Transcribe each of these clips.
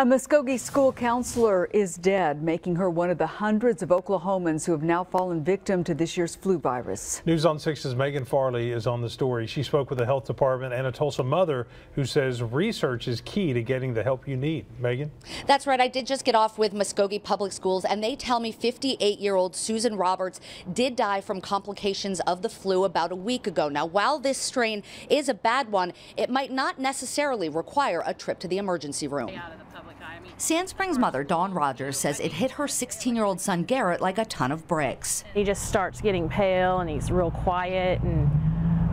A Muskogee school counselor is dead, making her one of the hundreds of Oklahomans who have now fallen victim to this year's flu virus. News on 6's Megan Farley is on the story. She spoke with the health department and a Tulsa mother who says research is key to getting the help you need. Megan? That's right. I did just get off with Muskogee Public Schools, and they tell me 58-year-old Susan Roberts did die from complications of the flu about a week ago. Now, while this strain is a bad one, it might not necessarily require a trip to the emergency room. Sand Springs mother Dawn Rogers says it hit her 16-year-old son Garrett like a ton of bricks. He just starts getting pale and he's real quiet, and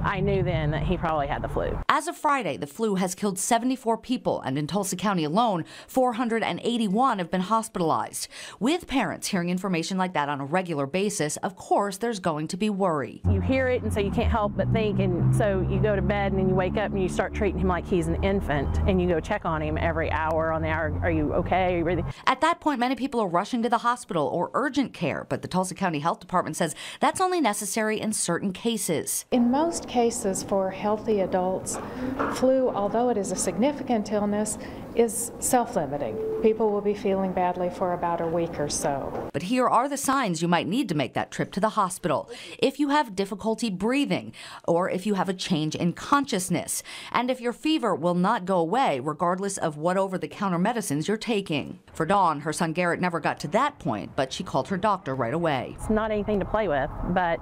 I knew then that he probably had the flu. As of Friday, the flu has killed 74 people, and in Tulsa County alone, 481 have been hospitalized. With parents hearing information like that on a regular basis, of course, there's going to be worry. You hear it, and so you can't help but think, and so you go to bed and then you wake up and you start treating him like he's an infant, and you go check on him every hour on the hour. Are you okay? Are you breathing? At that point, many people are rushing to the hospital or urgent care, but the Tulsa County Health Department says that's only necessary in certain cases. In most cases for healthy adults, flu, although it is a significant illness, is self-limiting. People will be feeling badly for about a week or so. But here are the signs you might need to make that trip to the hospital. If you have difficulty breathing, or if you have a change in consciousness, and if your fever will not go away regardless of what over-the-counter medicines you're taking. For Dawn, her son Garrett never got to that point, but she called her doctor right away. It's not anything to play with, but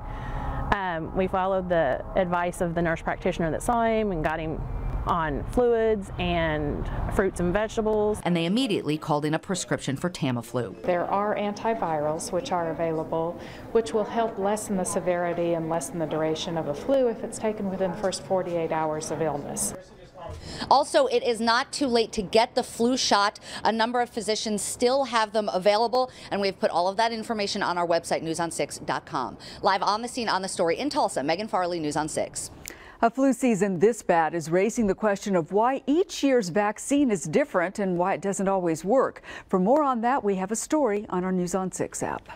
we followed the advice of the nurse practitioner that saw him and got him on fluids and fruits and vegetables. And they immediately called in a prescription for Tamiflu. There are antivirals which are available, which will help lessen the severity and lessen the duration of the flu if it's taken within the first 48 hours of illness. Also, it is not too late to get the flu shot. A number of physicians still have them available, and we've put all of that information on our website, newson6.com. Live on the scene on the story in Tulsa, Megan Farley, News on 6. A flu season this bad is raising the question of why each year's vaccine is different and why it doesn't always work. For more on that, we have a story on our News on 6 app.